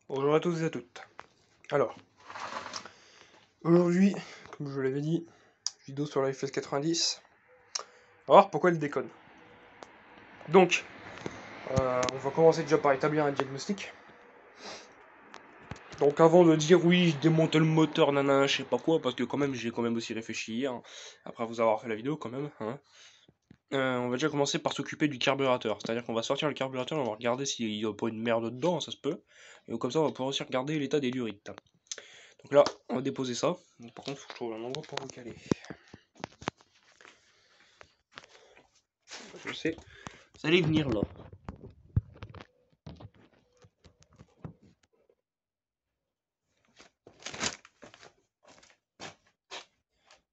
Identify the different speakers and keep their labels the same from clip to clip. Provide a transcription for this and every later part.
Speaker 1: Bonjour à tous et à toutes. Alors, aujourd'hui, comme je l'avais dit, vidéo sur la FS 90. On va voir pourquoi elle déconne. Donc, on va commencer déjà par établir un diagnostic. Donc avant de dire oui, je démonte le moteur, nanana, je sais pas quoi, parce que quand même, j'ai quand même aussi réfléchi hier, après vous avoir fait la vidéo quand même, hein. On va déjà commencer par s'occuper du carburateur. C'est-à-dire qu'on va sortir le carburateur, on va regarder s'il n'y a pas une merde dedans, ça se peut. Et comme ça, on va pouvoir aussi regarder l'état des lurites. Donc là, on va déposer ça. Donc, par contre, il faut que je trouve un endroit pour vous caler. Je sais, vous allez venir là.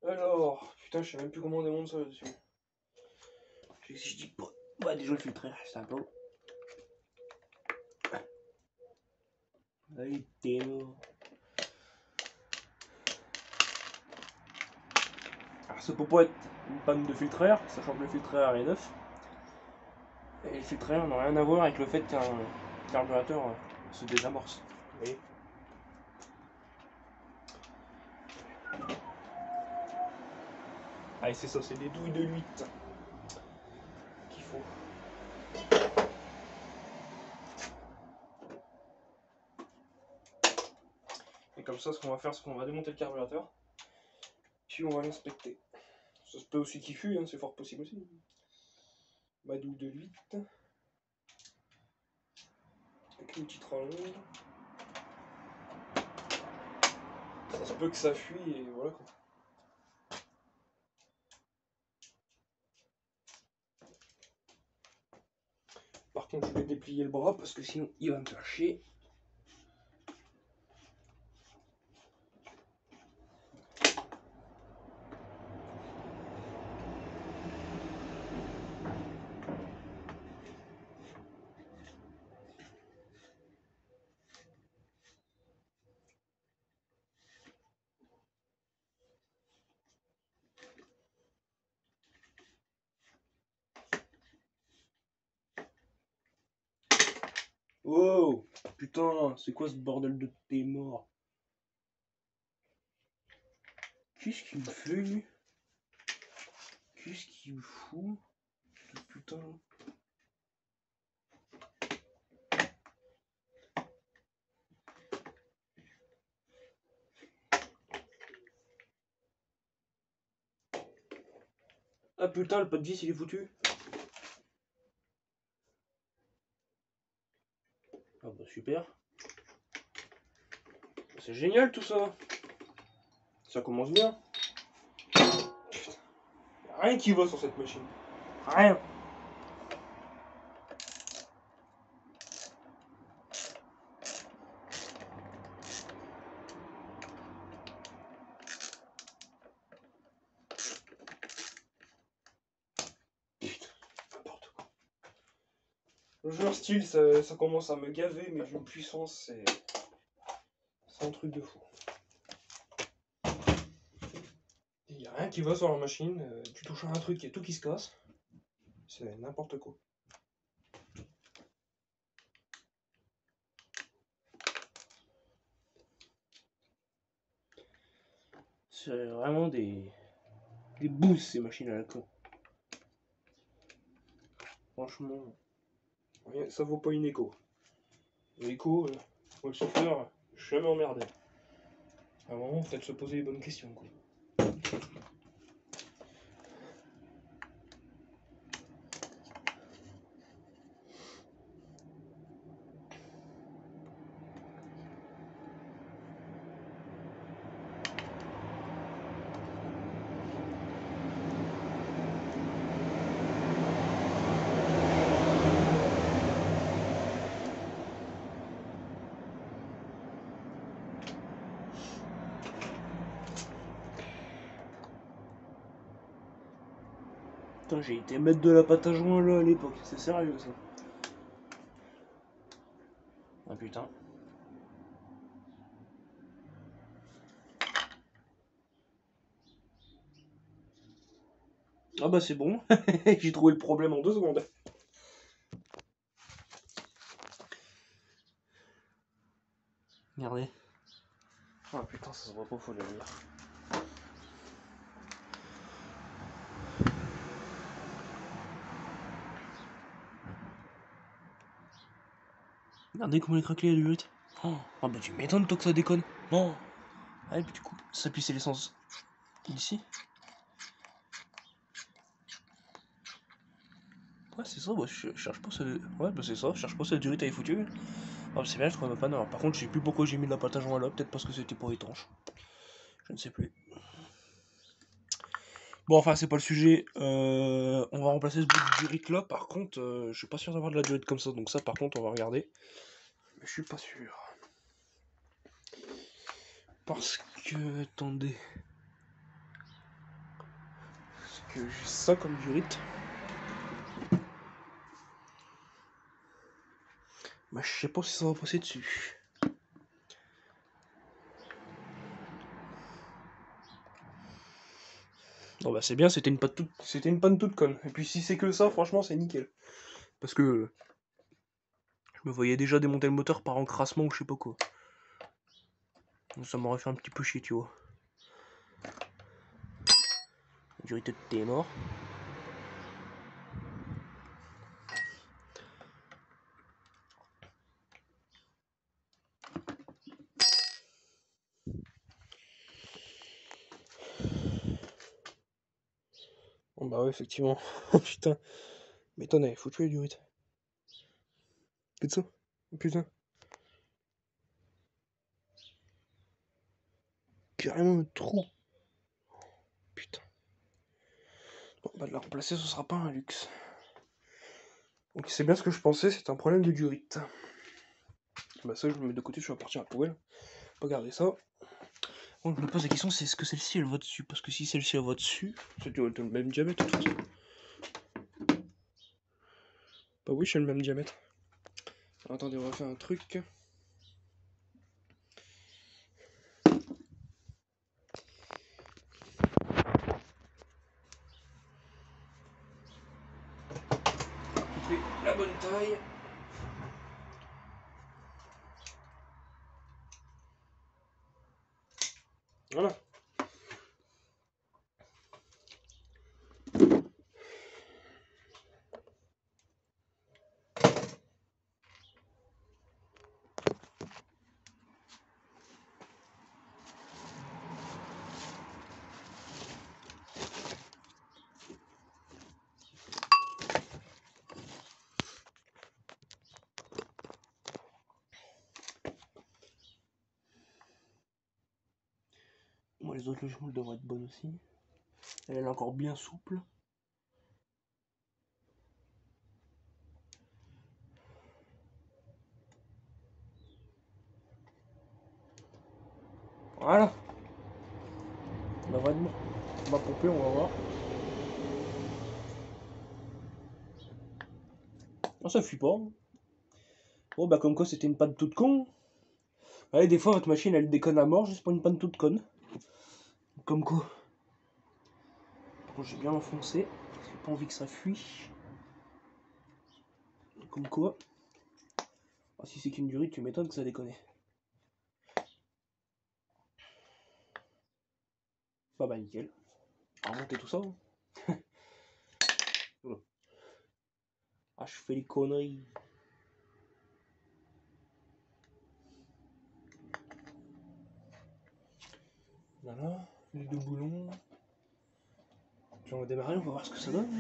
Speaker 1: Alors, putain, je sais même plus comment on démonte ça là-dessus. Si je dis pas. Bah, déjà le filtreur, c'est un peu. Allez, t'es là. Alors, ça peut pas être une panne de filtreur, sachant que le filtreur est neuf. Et le filtreur n'a rien à voir avec le fait qu'un carburateur se désamorce. Vous voyez? Ah, et c'est ça, c'est des douilles de 8 qu'il faut. Et comme ça, ce qu'on va faire, c'est qu'on va démonter le carburateur, puis on va l'inspecter. Ça se peut aussi qu'il fuit, hein, c'est fort possible aussi. Ma douille de 8. Avec une petite rallonge. Ça se peut que ça fuit et voilà quoi. Par contre, je vais déplier le bras parce que sinon il va me faire chier. Wow, putain, c'est quoi ce bordel de thé mort? Qu'est-ce qu'il me fait lui? Qu'est-ce qu'il me fout? Putain. Ah putain, le pot de vis il est foutu. Ah bah super. C'est génial tout ça. Ça commence bien. Putain. Rien qui va sur cette machine. Rien. Putain, n'importe quoi. Le jeu style, ça commence à me gaver, mais d'une puissance, c'est un truc de fou. Il n'y a rien qui va sur la machine, tu touches à un truc, il y a tout qui se casse. C'est n'importe quoi. C'est vraiment des boosts ces machines à la con. Franchement, ça vaut pas une écho. L'écho, moi le chauffeur, je suis jamais emmerdé. À un moment, faut peut-être se poser les bonnes questions, quoi. Putain, j'ai été mettre de la pâte à joint là à l'époque, c'est sérieux ça. Ah putain. Ah bah c'est bon, j'ai trouvé le problème en 2 secondes. Regardez. Ah putain, ça se voit pas, faut le lire. Regardez comment il est craquelé la durite. Oh bah tu m'étonnes toi que ça déconne. Oh. Allez, puis du coup, ça puis c'est l'essence ici. Ouais, c'est ça, bah, je cherche pas ça. Ouais, bah c'est ça, je cherche pas cette durite, elle est foutue. Ah, c'est bien, je trouve ma panne. Alors, par contre, je sais plus pourquoi j'ai mis de la pâte à joint là, peut-être parce que c'était pas étanche. Je ne sais plus. Bon, enfin, c'est pas le sujet. On va remplacer ce bout de durite là. Par contre, je suis pas sûr d'avoir de la durite comme ça. Donc, ça, par contre, on va regarder. Mais je suis pas sûr. Parce que. Attendez. Parce que j'ai ça comme durite. Bah, je sais pas si ça va passer dessus. Bon, bah, c'est bien, c'était une panne toute conne. Et puis, si c'est que ça, franchement, c'est nickel. Parce que. Je me voyais déjà démonter le moteur par encrassement ou je sais pas quoi. Donc, ça m'aurait fait un petit peu chier, tu vois. La durite était mort. Bon bah ouais, effectivement. Putain. Mais t'en avais foutu les durites. Que de ça. Putain. Carrément un trou. Putain. Bon bah de la remplacer, ce sera pas un luxe. Donc c'est bien ce que je pensais, c'est un problème de durite. Bah ça, je me mets de côté, je vais partir à la poubelle. Pas garder ça. Donc je me pose la question, c'est est-ce que celle-ci elle va dessus? Parce que si celle-ci elle va dessus, c'est le même diamètre de toute façon. Bah oui, c'est le même diamètre. Alors, attendez, on va faire un truc. La bonne taille. Voilà. Bon, les autres logements devraient être bonnes aussi. Elle est encore bien souple. Voilà. On devrait être bon. On va pomper, on va voir. Ah, ça fuit pas. Bon, bah, comme quoi, c'était une panne toute con. Allez, des fois, votre machine, elle déconne à mort juste pour une panne toute conne. Comme quoi. Par contre, j'ai bien enfoncé. J'ai pas envie que ça fuit. Comme quoi. Ah, si c'est qu'une durite, tu m'étonnes que ça déconne. Bah, nickel. On va remonter tout ça. Hein. Ah, je fais les conneries. Voilà, les deux boulons. Puis on va démarrer, on va voir ce que ça donne.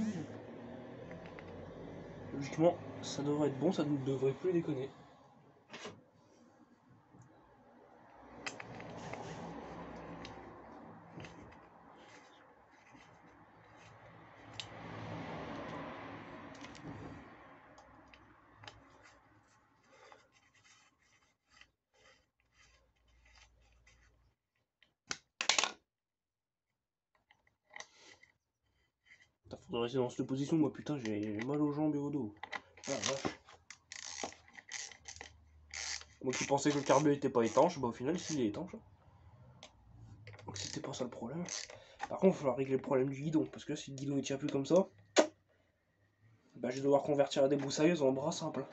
Speaker 1: Logiquement, ça devrait être bon, ça ne devrait plus déconner. Faudrait rester dans cette position, moi putain, j'ai mal aux jambes et au dos. Ah, vache. Moi qui pensais que le carburant était pas étanche, bah au final, s'il est étanche. Donc c'était pas ça le problème. Par contre, il va falloir régler le problème du guidon, parce que si le guidon ne tient plus comme ça, bah je vais devoir convertir la débroussailleuse en bras simple.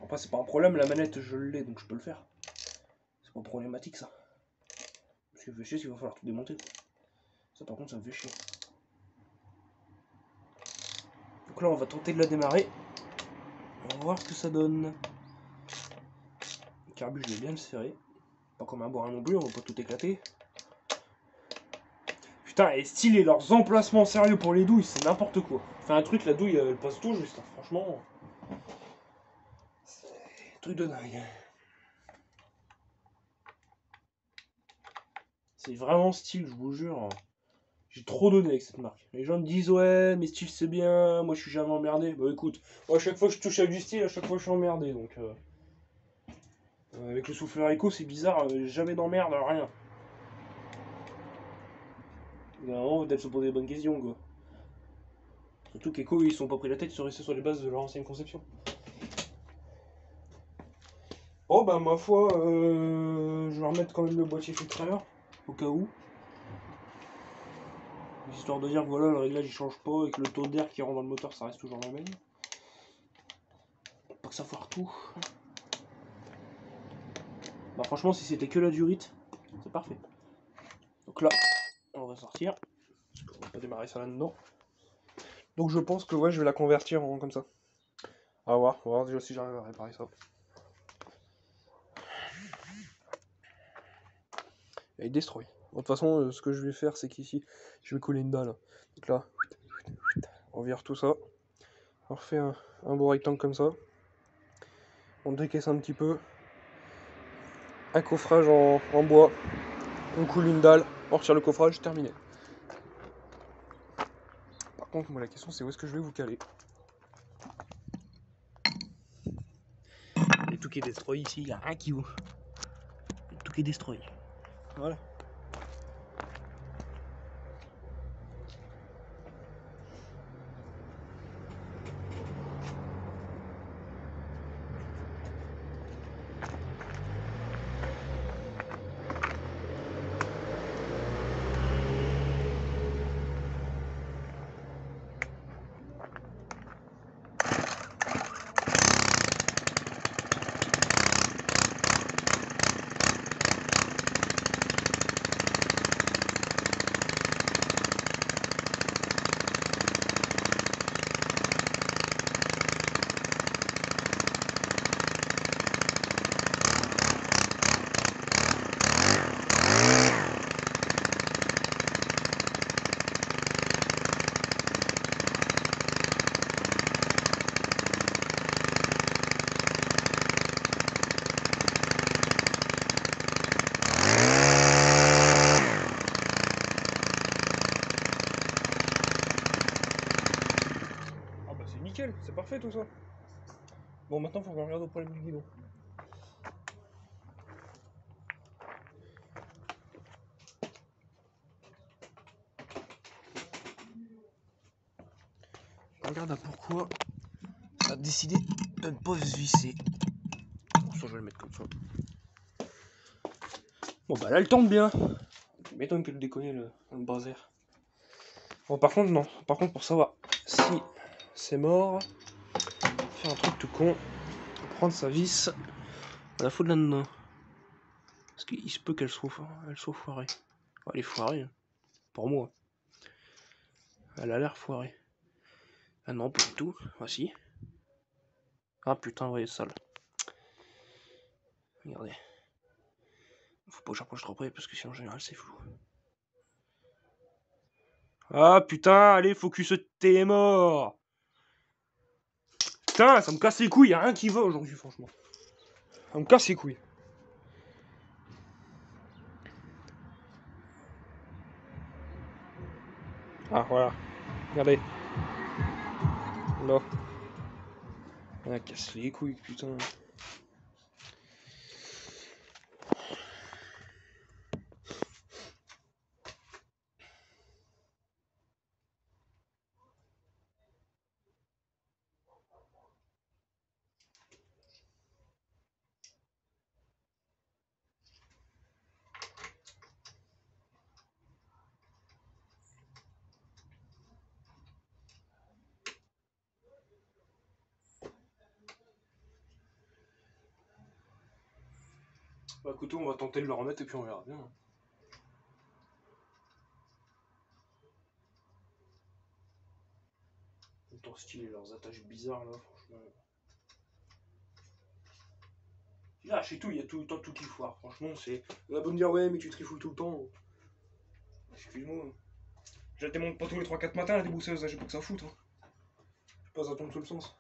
Speaker 1: Après, c'est pas un problème, la manette je l'ai donc je peux le faire. pas problématique ça. Ce qui me fait chier, c'est qu'il va falloir tout démonter. Ça par contre ça me fait chier. Donc là on va tenter de la démarrer. On va voir ce que ça donne. Le carbu je l'ai bien serré. Pas comme un bourrin non plus, on va pas tout éclater. Putain, et stylé, leurs emplacements sérieux pour les douilles, c'est n'importe quoi. Enfin un truc, la douille elle passe tout juste, hein. Franchement. C'est un truc de dingue. C'est vraiment style, je vous jure. J'ai trop donné avec cette marque. Les gens me disent ouais mais style c'est bien, moi je suis jamais emmerdé. Bah écoute, moi à chaque fois que je touche à du style, à chaque fois je suis emmerdé donc avec le souffleur Echo c'est bizarre, jamais d'emmerde, rien. Vraiment, peut-être se poser des bonnes questions quoi. Surtout qu'Echo ils sont pas pris la tête, ils sont restés sur les bases de leur ancienne conception. Oh bah ma foi, je vais remettre quand même le boîtier filtreur, au cas où. Histoire de dire que voilà, le réglage il change pas et que le taux d'air qui rentre dans le moteur ça reste toujours le même. Pas que ça foire tout. Bah franchement si c'était que la durite, c'est parfait. Donc là, on va sortir. On va pas démarrer ça là-dedans. Donc je pense que ouais, je vais la convertir en comme ça. On va voir déjà si j'arrive à réparer ça. Elle est destroy. De toute façon, ce que je vais faire, c'est qu'ici, je vais coller une dalle. Donc là, on vire tout ça. On refait un beau rectangle comme ça. On décaisse un petit peu. Un coffrage en bois. On coule une dalle. On retire le coffrage, terminé. Par contre, moi la question c'est où est-ce que je vais vous caler. Et tout qui est destroy ici, il n'y a rien qui vaut. Tout qui est destroy. Voilà. C'est parfait tout ça. Bon, maintenant faut qu'on regarde au problème du guidon. On regarde à pourquoi ça a décidé de ne pas se visser. Bon, ça je vais le mettre comme ça. Bon bah là elle tombe bien. Je m'étonne que le déconner le bras air. Bon par contre non. Par contre pour savoir si c'est mort, faire un truc tout con. Prendre sa vis. On la foutre là-dedans. Parce qu'il se peut qu'elle soit foirée. Enfin, elle est foirée. Hein. Pour moi. Elle a l'air foirée. Ah non, pas du tout. Voici. Ah putain, ouais, sale. Regardez. Faut pas que j'approche trop près parce que sinon en général c'est flou. Ah putain, allez, focus, t'es mort. Putain, ça me casse les couilles, y'a rien qui va aujourd'hui, franchement. Ça me casse les couilles. Ah, voilà. Regardez. Là. Ah, casse les couilles, putain. Bah écoutez, on va tenter de le remettre et puis on verra bien. Autant stylé leurs attaches bizarres là, franchement. Là, chez tout, il y a tout le temps tout qui foire. Franchement, c'est. On va pas me dire, ouais, mais tu trifouilles tout le temps. Excuse-moi. Je la démonte pas tous les 3-4 matins, la débousseuse, j'ai pas que ça fout. Hein. Je passe à tombe sous le sens.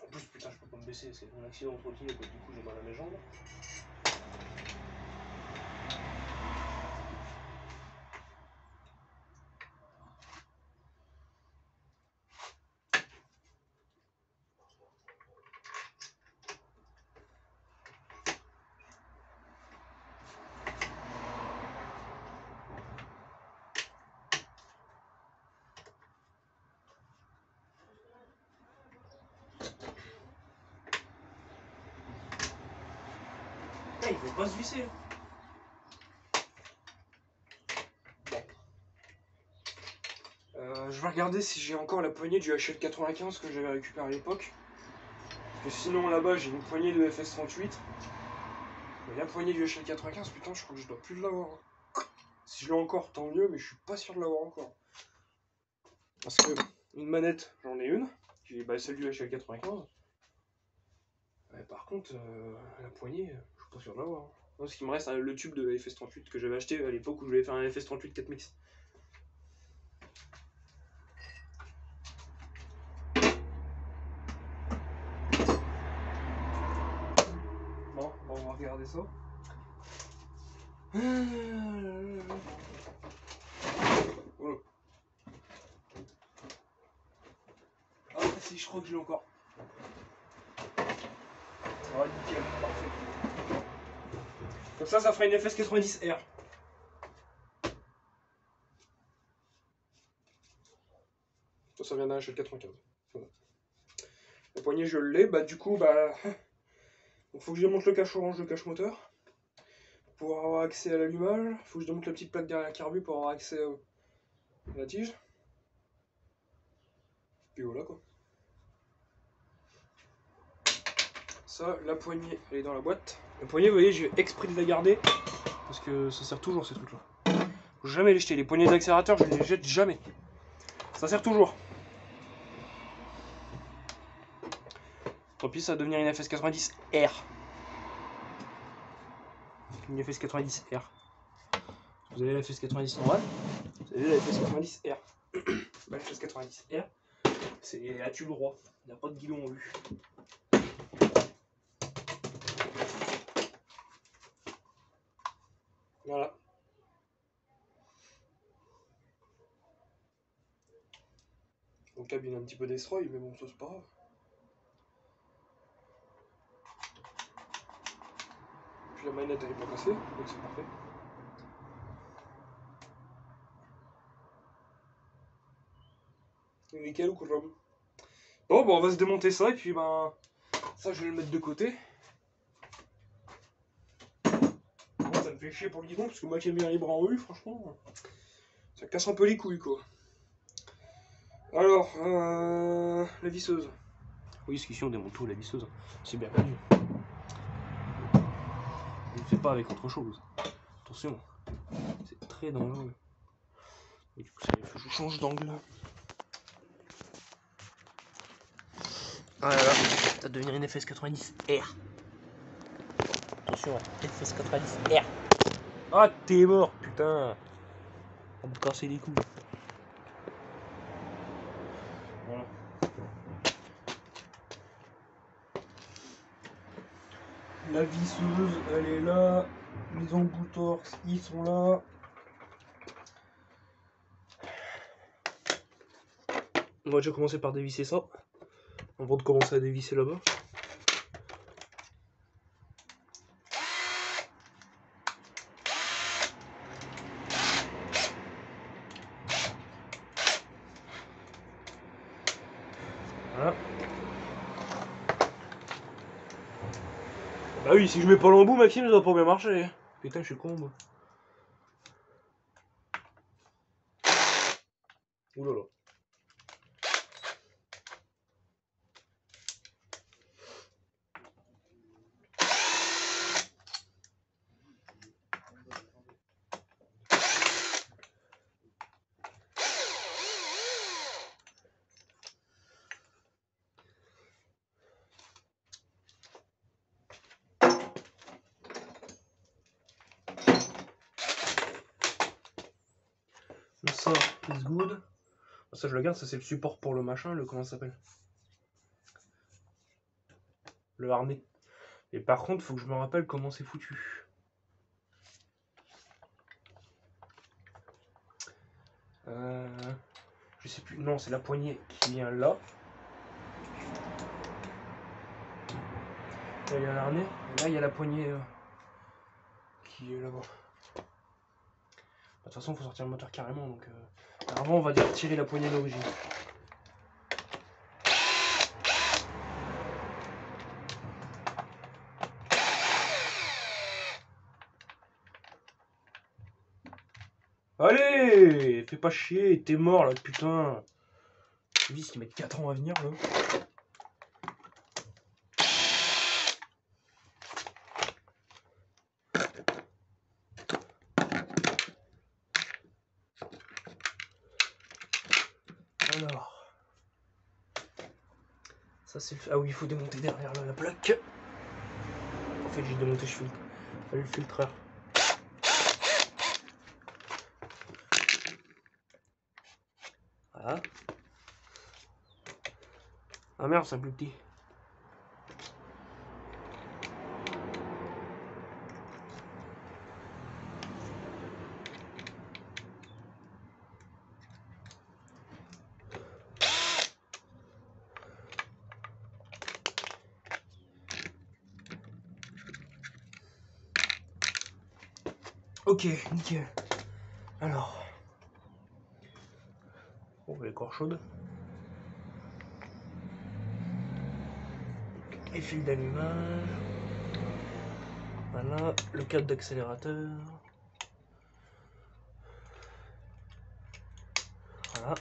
Speaker 1: En plus, putain, je peux pas me baisser, c'est mon accident de trottinette, du coup j'ai mal à mes jambes. Il veut pas se visser. Je vais regarder si j'ai encore la poignée du HL95 que j'avais récupéré à l'époque. Parce que sinon là-bas j'ai une poignée de FS38. Mais la poignée du HL95, putain, je crois que je dois plus l'avoir. Si je l'ai encore, tant mieux, mais je suis pas sûr de l'avoir encore. Parce que une manette, j'en ai une, qui est celle du HL95. Ouais, par contre, la poignée, je suis pas sûr de l'avoir. Parce qu'il me reste le tube de FS38 que j'avais acheté à l'époque où je voulais faire un FS38 4 mix. Bon, on va regarder ça. Voilà. Ah si, je crois que je l'ai encore. Ah nickel, parfait. Comme ça fera une FS90R. Ça vient d'un HL95. Voilà. La poignée je l'ai, du coup il faut que je démonte le cache orange, le cache moteur. Pour avoir accès à l'allumage, il faut que je démonte la petite plaque derrière la carbu pour avoir accès à la tige. Puis voilà quoi. Ça, la poignée, elle est dans la boîte. La poignée, vous voyez, j'ai exprès de la garder. Parce que ça sert toujours ces trucs là. Faut jamais les jeter. Les poignées d'accélérateur, je les jette jamais. Ça sert toujours. Tant pis, ça va devenir une FS90R. Une FS90R. Vous avez la FS90 normale, vous avez la FS90R. La FS90R, c'est à tube droit. Il n'y a pas de guidon en vue. Voilà. Donc cabine un petit peu destroy, mais bon, ça c'est pas grave. Puis la manette elle est pas cassée, donc c'est parfait. Nickel ou chrome. Bon, on va se démonter ça et puis ça je vais le mettre de côté. Bon, ça me fait chier pour le guidon parce que moi qui aime bien les bras en U, franchement, ça casse un peu les couilles quoi. Alors, la visseuse. Oui, ce qu'ici on démonte tout, la visseuse. C'est bien connu. On ne fait pas avec autre chose. Attention, c'est très dangereux. Et du coup, il faut que je change d'angle. Ah là là, ça va devenir une FS90R. Attention, FS90R. Ah, t'es mort, putain. On va me casser les couilles. Voilà. La visseuse, elle est là. Les embouts torx, ils sont là. On va déjà commencer par dévisser ça. Avant de commencer à dévisser là-bas. Voilà. Bah oui, si je mets pas l'embout, Maxime, ça va pas bien marcher. Putain, je suis con, moi. Ouh là là. Ça, it's good. Ça, je le garde, ça c'est le support pour le machin, le comment ça s'appelle? Le harnais. Et par contre, faut que je me rappelle comment c'est foutu. Je sais plus. Non, c'est la poignée qui vient là. Là, il y a l'harnais. Et là, il y a la poignée qui est là-bas. De toute façon, il faut sortir le moteur carrément. Donc, avant, on va dire tirer la poignée d'origine. Allez, fais pas chier, t'es mort là, putain. Les vis, ils mettent 4 ans à venir là. Alors, ça c'est le... Ah oui, il faut démonter derrière là, la plaque. En fait, j'ai démonté le filtreur. Voilà. Ah merde, c'est plus petit. Ok, nickel. Alors. Bon, elle est encore chaude. Les fils d'allumage. Voilà, le câble d'accélérateur. Voilà.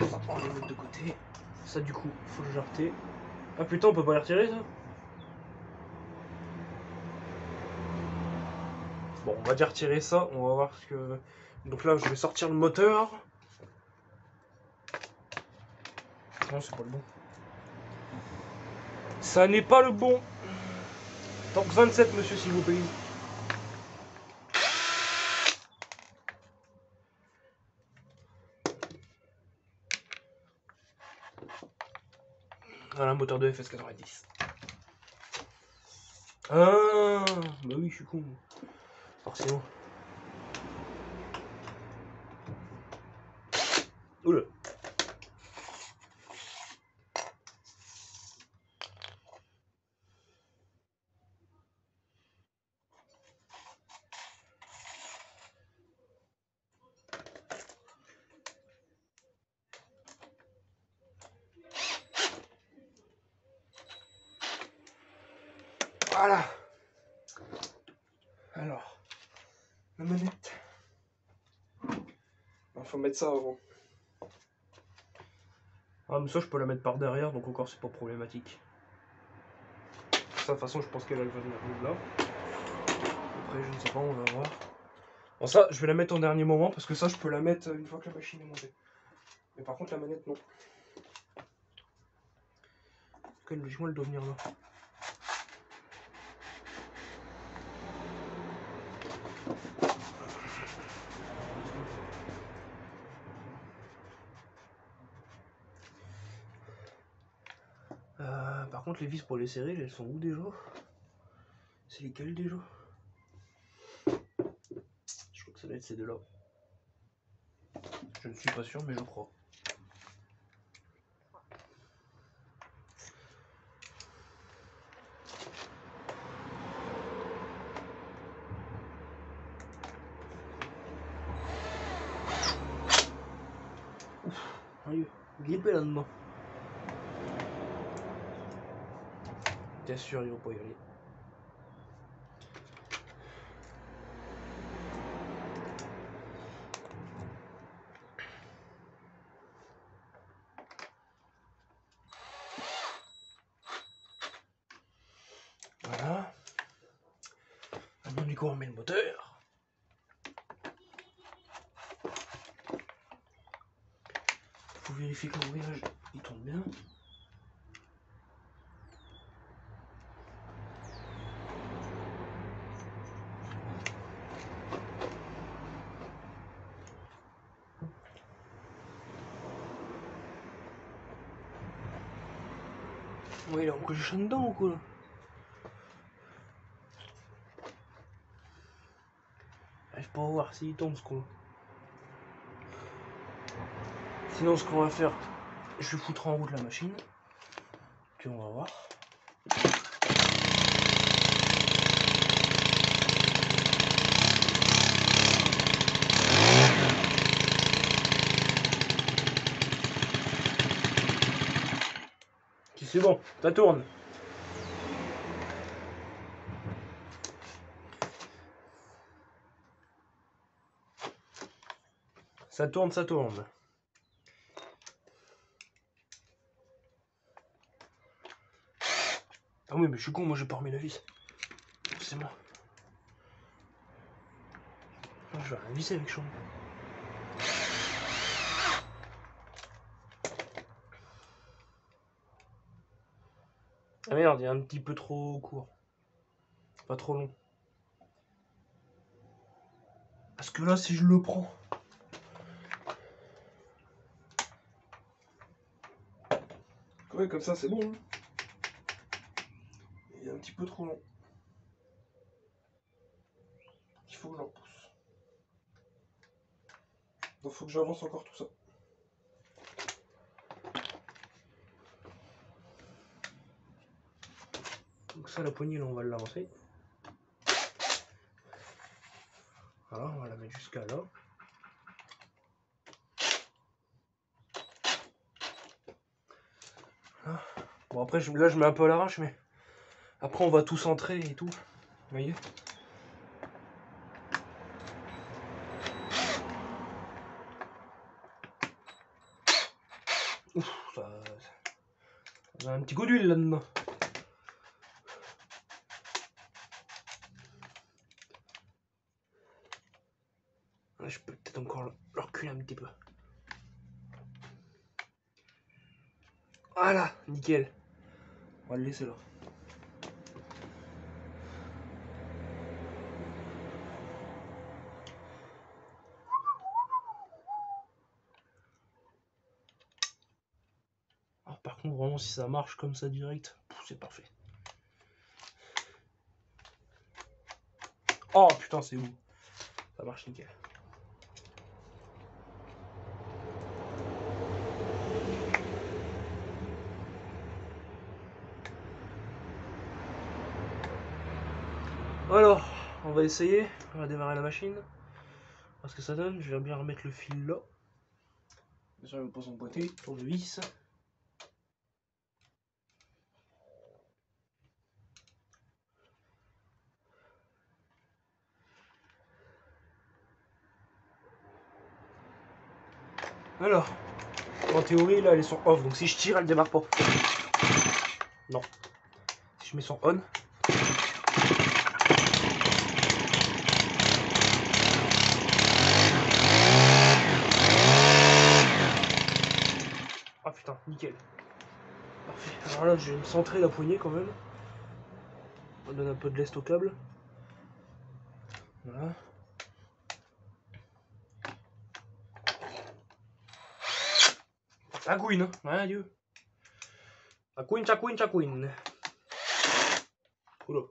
Speaker 1: On va les mettre de côté. Ça du coup, faut le jarter. Ah putain, on peut pas les retirer ça? Bon, on va déjà retirer ça, on va voir ce que... Donc là, je vais sortir le moteur. Non, c'est pas le bon. Ça n'est pas le bon. Torque 27, monsieur, s'il vous plaît. Voilà, moteur de FS90. Ah, bah oui, je suis con. Forcément. Oula. Voilà. Alors, la manette. Il faut mettre ça avant. Ah, mais ça, je peux la mettre par derrière, donc encore, c'est pas problématique. Ça, de toute façon, je pense qu'elle va venir là. Après, je ne sais pas, on va voir. Bon, ça, je vais la mettre en dernier moment, parce que ça, je peux la mettre une fois que la machine est montée. Mais par contre, la manette, non. Parce que logiquement, elle doit venir là. Par contre, les vis pour les serrer, elles sont où déjà? C'est lesquelles déjà? Je crois que ça doit être ces deux-là. Je ne suis pas sûr, mais je crois. Ouf, grippé là-dedans. T'es sûr, il va pas y aller. Voilà. Maintenant, du coup, on met le moteur. Faut vérifier que l'embrayage il tourne bien. Ouais, il a encore du chien dedans ou quoi? J'arrive pas à voir s'il tombe ce con. Sinon, ce qu'on va faire, je vais foutre en route la machine. Puis on va voir. Si c'est bon, ça tourne. Ça tourne, ça tourne. Ah oui, mais je suis con, moi j'ai pas remis la vis. C'est moi. Je vais rien visser avec Sean. Ah merde, il est un petit peu trop court. Pas trop long. Parce que là, si je le prends... Ouais, comme ça, c'est bon. Hein. Il est un petit peu trop long. Il faut que je le repousse. Donc, faut que j'avance encore tout ça. Donc ça, la poignée, là, on va l'avancer. Voilà, on va la mettre jusqu'à là. Voilà. Bon, après, là, je mets un peu à l'arrache, mais... Après, on va tout centrer et tout. Vous voyez? Ouf, ça a un petit goût d'huile là-dedans. Je peux peut-être encore le reculer un petit peu. Voilà, nickel. On va le laisser là. Alors par contre, vraiment, si ça marche comme ça direct, c'est parfait. Oh putain, c'est où? Ça marche nickel. Alors, on va essayer. On va démarrer la machine. Voir ce que ça donne. Je vais bien remettre le fil là. Bien sûr, il va pas s'emboîter. Tournevis. Alors, en théorie, là, elle est sur off. Donc si je tire, elle démarre pas. Non. Si je mets sur on. Ah putain, nickel. Parfait. Alors là, je vais me centrer la poignée quand même. On donne un peu de lest au câble. Voilà. Ça couine, hein. Ouais, adieu. Ça couine, ça couine, ça couine. Oula.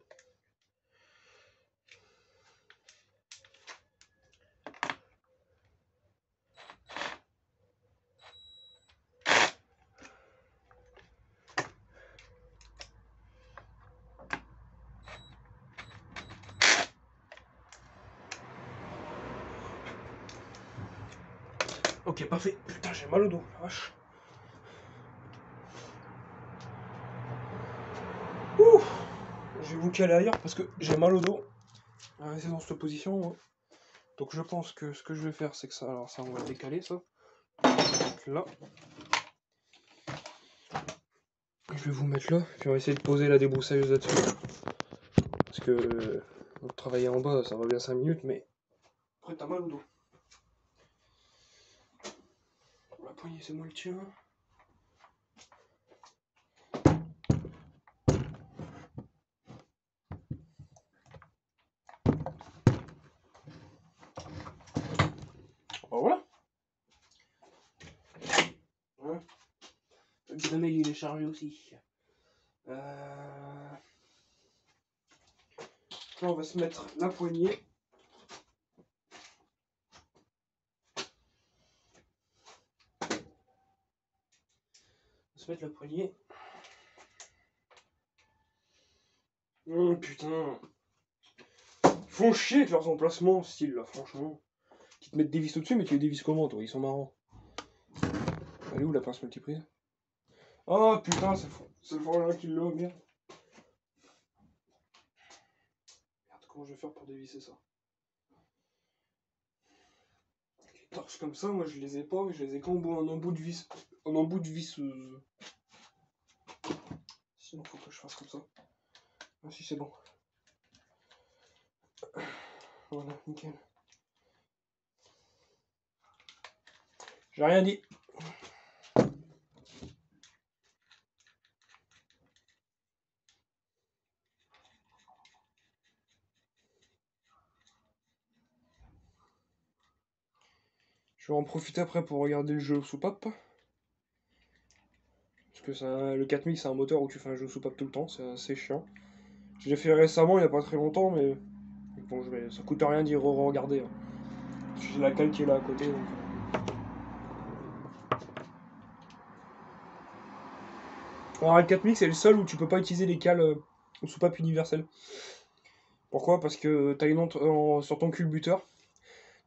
Speaker 1: Ok, parfait. Putain, j'ai mal au dos, la vache. Ouh. vais vous caler ailleurs parce que j'ai mal au dos. On va rester dans cette position. Hein. Donc je pense que ce que je vais faire, c'est que ça, alors ça, on va le décaler ça. Donc là. Je vais vous mettre là, puis on va essayer de poser la débroussailleuse là-dessus. Parce que travailler en bas, ça va bien 5 minutes, mais après t'as mal au dos. La poignée, c'est moi le tien. Voilà. Ouais. Le Grenade il est chargé aussi. Là on va se mettre la poignée. On va se mettre la poignée. Oh putain. Ils font chier avec leurs emplacements, style là, franchement. Qui te mettent des vis au-dessus, mais tu les dévisses comment toi? Ils sont marrants. Elle est où la pince multiprise? Oh putain, c'est le frangin qui l'a, merde. Merde, comment je vais faire pour dévisser ça? Les torches comme ça, moi je les ai pas, mais je les ai qu'en embout de vis. En embout de vis. Sinon faut que je fasse comme ça. Ah si c'est bon. Voilà, nickel. J'ai rien dit. Je vais en profiter après pour regarder le jeu soupape. Parce que le 4000 c'est un moteur où tu fais un jeu soupape tout le temps, c'est assez chiant. Je l'ai fait récemment, il n'y a pas très longtemps, mais bon, ça coûte rien d'y re-regarder. Hein. J'ai la cale qui est là à côté. Donc... Alors le 4000 c'est le seul où tu peux pas utiliser les cales au soupape universel. Pourquoi? Parce que t'as une sur ton culbuteur,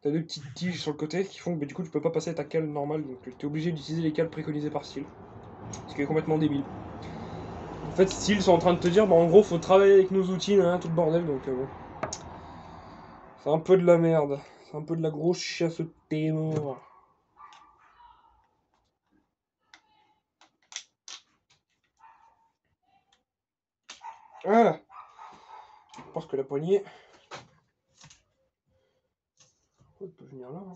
Speaker 1: t'as deux petites tiges sur le côté qui font que du coup tu peux pas passer à ta cale normale, donc t'es obligé d'utiliser les cales préconisées par Steel. Ce qui est complètement débile. En fait, Steel sont en train de te dire, bah en gros faut travailler avec nos outils, hein, tout le bordel, donc bon. C'est un peu de la merde. C'est un peu de la grosse chasse au témoin. Voilà. Je pense que la poignée... Elle peut venir là. Hein.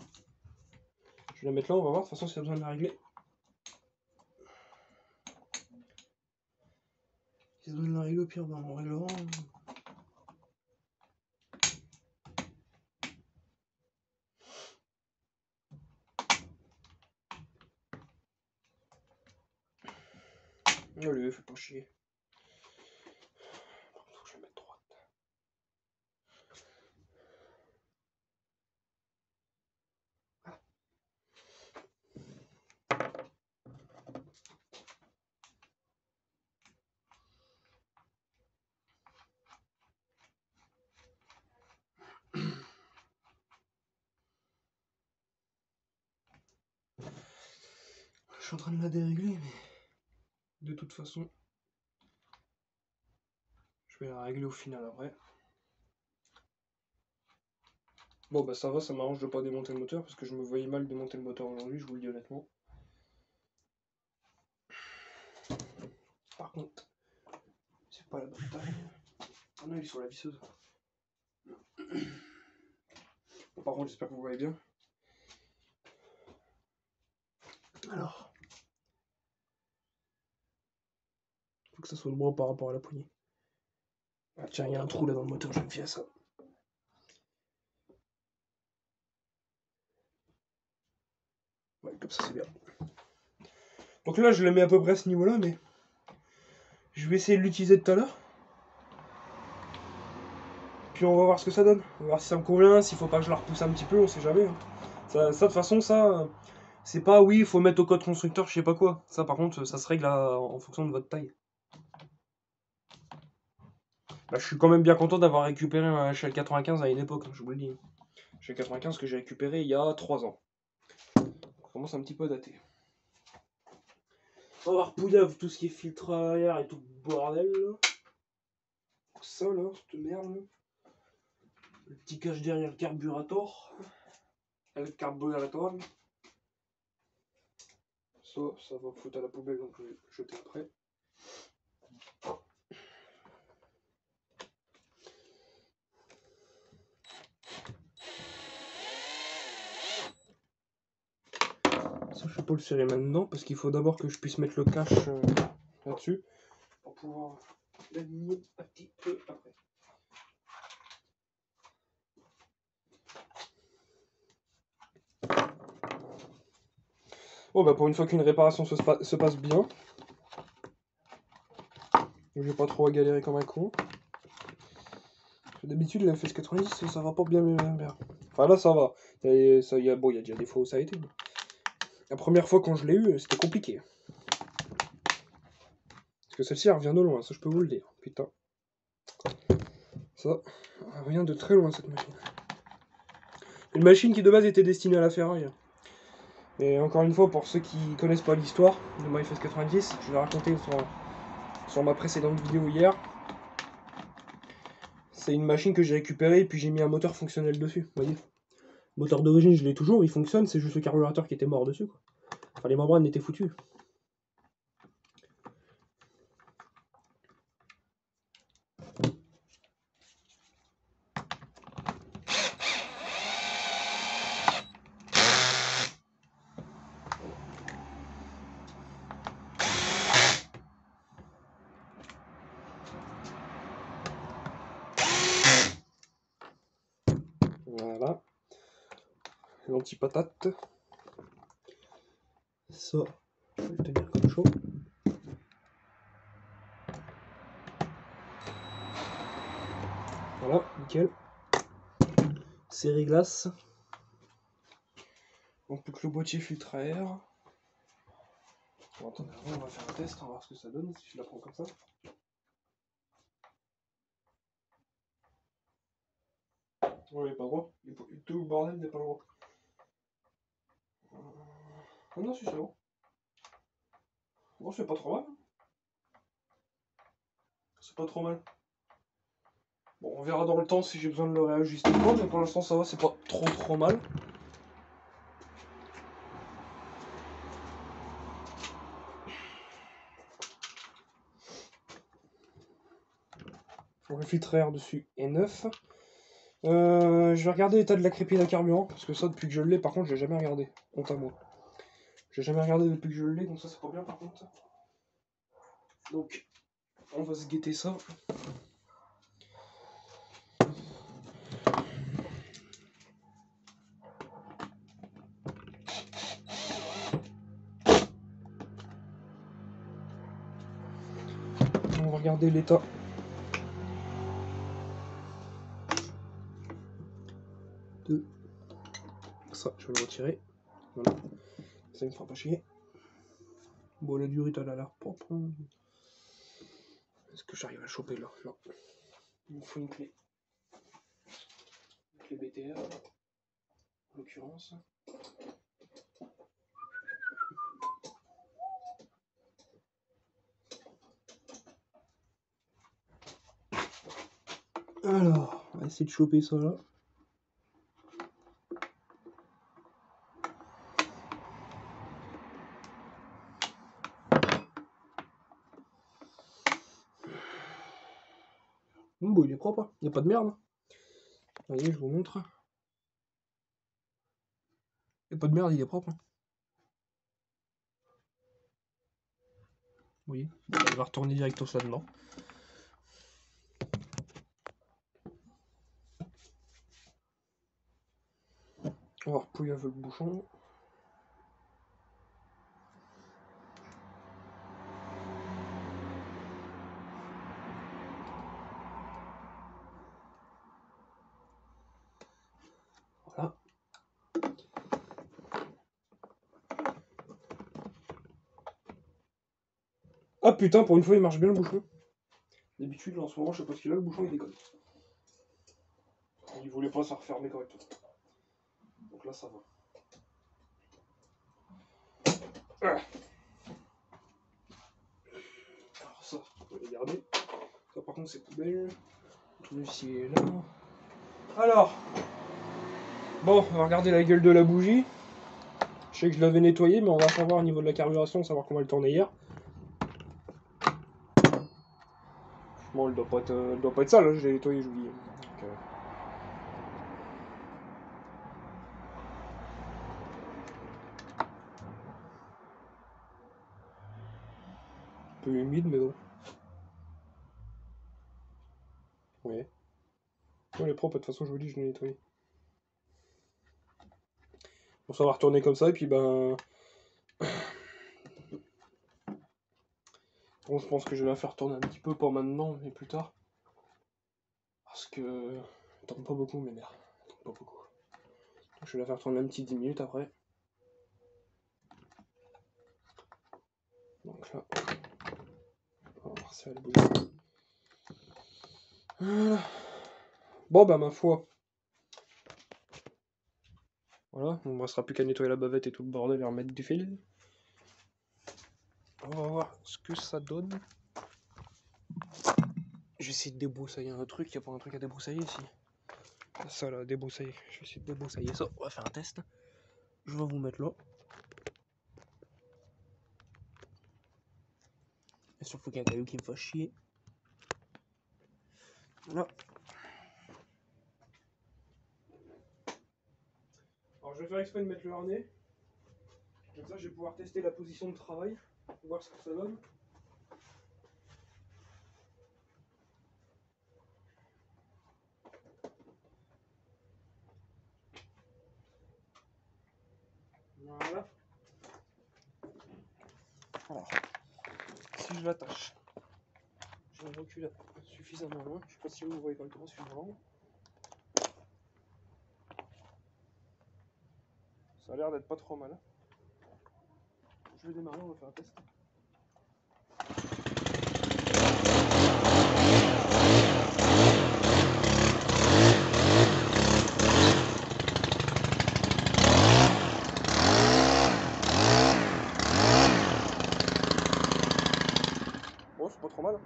Speaker 1: Je vais la mettre là, on va voir. De toute façon, s'il y a besoin de la régler. S'il y a besoin de la régler, au pire, ben, on réglera. Allez, fais pas chier. Faut que je la mette droite. Je suis en train de la dérégler, mais de toute façon, je vais la régler au final après. Bon bah ça va, ça m'arrange de pas démonter le moteur parce que je me voyais mal démonter le moteur aujourd'hui, je vous le dis honnêtement. Par contre, c'est pas la bonne taille. Ah non, il est sur la visseuse. Bon, par contre, j'espère que vous voyez bien. Alors, faut que ça soit droit par rapport à la poignée. Ah, tiens, il y a un trou là dans le moteur, je vais me fier à ça. Ouais, comme ça c'est bien. Donc là, je l'ai mis à peu près à ce niveau-là, mais je vais essayer de l'utiliser tout à l'heure. Puis on va voir ce que ça donne. On va voir si ça me convient, s'il faut pas que je la repousse un petit peu, on sait jamais. Hein. Ça, de toute façon, ça, c'est pas oui, il faut mettre au code constructeur, je sais pas quoi. Ça, par contre, ça se règle en fonction de votre taille. Bah, je suis quand même bien content d'avoir récupéré un HL95 à une époque, hein, je vous le dis. HL95 que j'ai récupéré il y a 3 ans. Ça commence un petit peu à dater. On va repouiller tout ce qui est filtre à air et tout le bordel. Là. Ça là, cette merde là. Le petit cache derrière le carburateur. Le carburateur. Ça va foutre à la poubelle, donc je vais le jeter après. Ça, je vais pas le serrer maintenant parce qu'il faut d'abord que je puisse mettre le cache là-dessus pour pouvoir l'aligner un petit peu après. Bon, bah pour une fois qu'une réparation se passe bien, je vais pas trop à galérer comme un con. D'habitude, la FS90, ça va pas bien. Enfin là, ça va. Il y a déjà des fois où ça a été. La première fois quand je l'ai eu, c'était compliqué. Parce que celle-ci, elle revient de loin, ça je peux vous le dire. Putain. Ça, elle vient de très loin cette machine. Une machine qui de base était destinée à la ferraille. Et encore une fois, pour ceux qui connaissent pas l'histoire de ma FS90, je l'ai raconté sur ma précédente vidéo hier. C'est une machine que j'ai récupérée et puis j'ai mis un moteur fonctionnel dessus, vous voyez. Le moteur d'origine, je l'ai toujours, il fonctionne, c'est juste le carburateur qui était mort dessus, quoi. Enfin, les membranes étaient foutues. Voilà. L'anti-patate. Ça, je vais le tenir comme chaud. Voilà, nickel. Série glace. Donc plus que le boîtier filtre à air. Bon, attendez, on va faire un test, on va voir ce que ça donne si je la prends comme ça. Ouais, il est pas droit. Tout le bordel n'est pas droit. Ah non, si c'est bon. Bon, c'est pas trop mal. C'est pas trop mal. Bon, on verra dans le temps si j'ai besoin de le réajuster ou pas, mais pour l'instant ça va, c'est pas trop mal. Le filtre à air dessus est neuf. Je vais regarder l'état de la crépine à carburant, parce que ça, depuis que je l'ai, par contre, j'ai jamais regardé. Honte à moi. J'ai jamais regardé depuis que je l'ai, donc ça, c'est pas bien, par contre. Donc, on va se guetter ça. On va regarder l'état. De ça, je vais le retirer. Voilà. Ça me fera pas chier. Bon, la durite, elle a l'air propre. Est-ce que j'arrive à choper là? Non. Il me faut une clé. Une clé BTR, en l'occurrence. Alors, on va essayer de choper ça là. Bon, il est propre, hein. Il n'y a pas de merde. Vous voyez, je vous montre. Il n'y a pas de merde, il est propre. Hein. Vous voyez, il va retourner directement là-dedans. On va repouiller avec le bouchon. Voilà. Ah putain, pour une fois il marche bien le bouchon. D'habitude, en ce moment, je sais pas ce qu'il a, le bouchon il déconne. Il voulait pas se refermer correctement. Donc là, ça va. Alors ça, on va les garder. Ça, par contre c'est poubelle. Tout ici est là. Alors, bon, on va regarder la gueule de la bougie. Je sais que je l'avais nettoyée, mais on va savoir au niveau de la carburation, savoir comment elle tournait hier. Bon, elle doit pas être sale, hein, je l'ai nettoyée, je vous dis. Donc, un peu humide, mais bon. Ouais. Non, elle est propre, de toute façon, je vous dis, je l'ai nettoyée. Bon, ça va retourner comme ça, et puis ben. Bon, je pense que je vais la faire tourner un petit peu, pas maintenant, mais plus tard. Parce que. Elle tourne pas beaucoup, mais merde. Elle tourne pas beaucoup. Donc, je vais la faire tourner un petit 10 minutes après. Donc là. On va voir si elle bouge. Voilà. Bon, bah, ma foi. Voilà, on ne restera plus qu'à nettoyer la bavette et tout le bordel et remettre du fil. On va voir ce que ça donne. Je vais essayer de débroussailler un truc, il n'y a pas un truc à débroussailler ici. Ça là, débroussailler. Je vais essayer de débroussailler ça, on va faire un test. Je vais vous mettre là. Et surtout qu'il y a un caillou qui me fait chier. Là. Alors je vais faire exprès de mettre le harnais. Comme ça je vais pouvoir tester la position de travail. Voir ce que ça donne. Voilà. Alors, si je l'attache, je le recule suffisamment loin. Je sais pas si vous voyez correctement suffisamment. Ça a l'air d'être pas trop mal. Je vais démarrer, on va faire un test. Bon, c'est pas trop mal.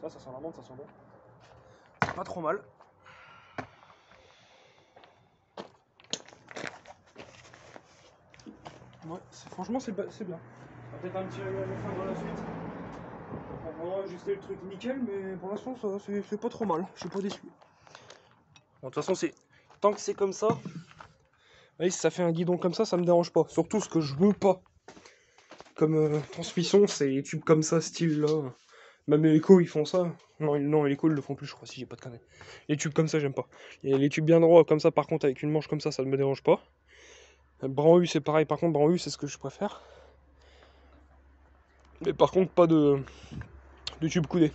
Speaker 1: Ça sent la menthe, ça sent bon. C'est pas trop mal. Ouais, franchement, c'est bien. On va peut-être un petit réglage à faire dans la suite. On va ajuster le truc nickel, mais pour l'instant, ça c'est pas trop mal. Je suis pas déçu. Bon, de toute façon, tant que c'est comme ça, voyez, si ça fait un guidon comme ça me dérange pas. Surtout ce que je veux pas comme transmission, c'est les tubes comme ça, style là. Même les échos, ils font ça. Non, les échos, ils le font plus, je crois, si j'ai pas de conneries. Les tubes comme ça, j'aime pas. Et les tubes bien droits, comme ça, par contre, avec une manche comme ça ne me dérange pas. Bran U, c'est pareil. Par contre, Bran U, c'est ce que je préfère. Mais par contre, pas de tube coudé.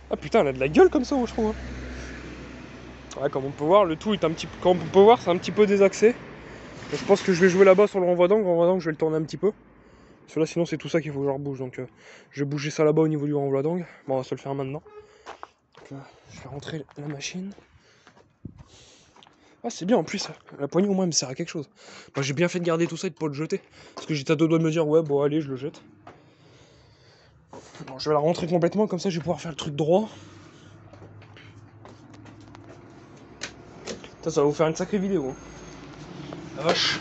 Speaker 1: Ah putain, elle a de la gueule comme ça, je trouve. Ouais, comme on peut voir, le tout est un petit peu. Comme on peut voir, c'est un petit peu désaxé. Donc, je pense que je vais jouer là-bas sur le renvoi d'angle. Je vais le tourner un petit peu. Parce que là, sinon, c'est tout ça qu'il faut que je rebouge. Donc, je vais bouger ça là-bas au niveau du renvoi d'angle. Bon, on va se le faire maintenant. Donc, je vais rentrer la machine. Ah, c'est bien en plus. La poignée, au moins, elle me sert à quelque chose. Moi, j'ai bien fait de garder tout ça et de pas le jeter. Parce que j'étais à deux doigts de me dire, ouais, bon, allez, je le jette. Bon, je vais la rentrer complètement. Comme ça, je vais pouvoir faire le truc droit. Ça va vous faire une sacrée vidéo. Hein. La vache.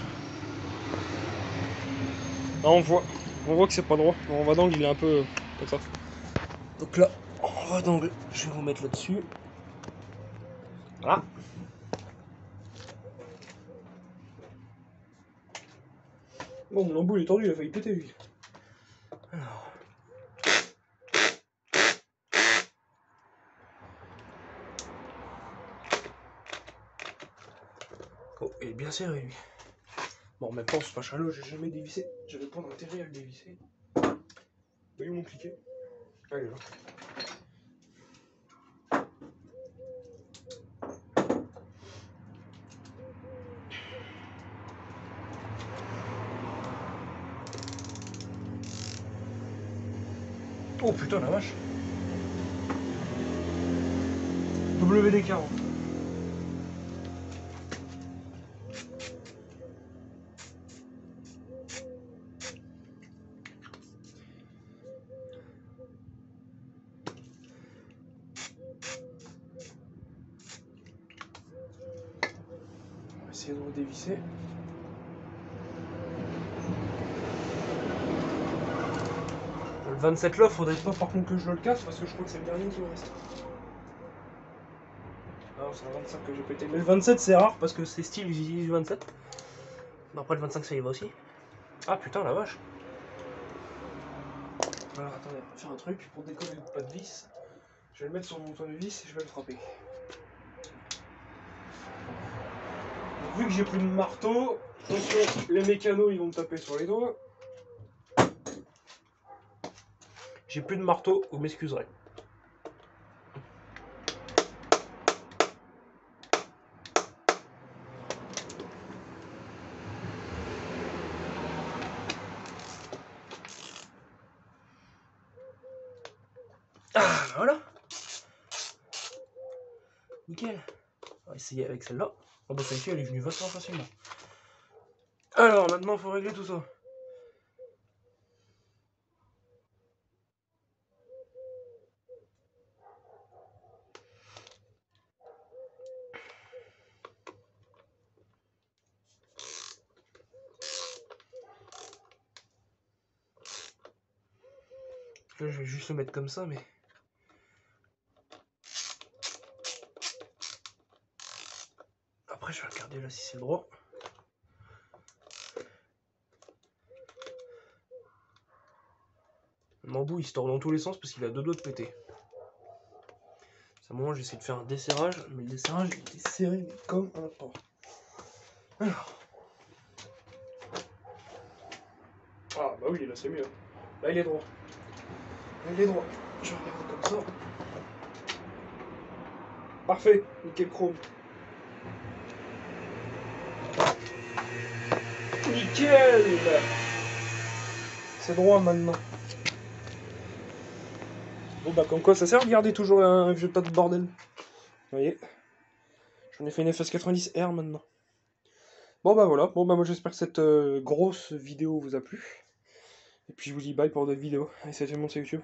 Speaker 1: Là, on voit que c'est pas droit. Le renvoi d'angle, il est un peu comme ça. Donc là, renvoi d'angle, je vais vous mettre là-dessus. Voilà. Bon, mon embout il est tordu, il a failli péter lui. Alors. Oh, il est bien serré lui. Bon, en même temps, c'est pas chalot, j'ai jamais dévissé. J'avais pas d'intérêt à le dévisser. Voyez mon cliquet. Ah, il est là. Oh putain, la vache. WD-40. essayer de redévisser. Le 27 là, faudrait pas par contre que je le casse parce que je crois que c'est le dernier qui me reste. Alors c'est un 25 que j'ai pété. Mais le 27 c'est rare parce que c'est style j'utilise le 27. Après le 25 ça y va aussi. Ah putain la vache. Alors attendez, on va faire un truc pour décoller pas de vis. Je vais le mettre sur mon tournevis et je vais le frapper. Donc, vu que j'ai plus de marteau, attention, les mécanos ils vont me taper sur les doigts. J'ai plus de marteau, vous m'excuserez. Ah voilà. Nickel. On va essayer avec celle-là. Oh bah celle-ci elle est venue vachement facilement. Alors maintenant il faut régler tout ça. Là je vais juste le mettre comme ça mais... Après je vais regarder là si c'est droit. L'embout il se tord dans tous les sens parce qu'il a deux doigts de péter. À un moment j'essaie de faire un desserrage, mais le desserrage il était serré comme un porc. Alors. Ah bah oui là c'est mieux. Là il est droit. Là il est droit. Je vais regarder comme ça. Parfait, nickel chrome. Nickel. C'est droit maintenant. Bon bah comme quoi ça sert, regardez toujours un vieux tas de bordel. Vous voyez. J'en ai fait une FS90R maintenant. Bon bah voilà, bon bah moi j'espère que cette grosse vidéo vous a plu. Et puis je vous dis bye pour d'autres vidéos. Allez salut tout le monde sur YouTube.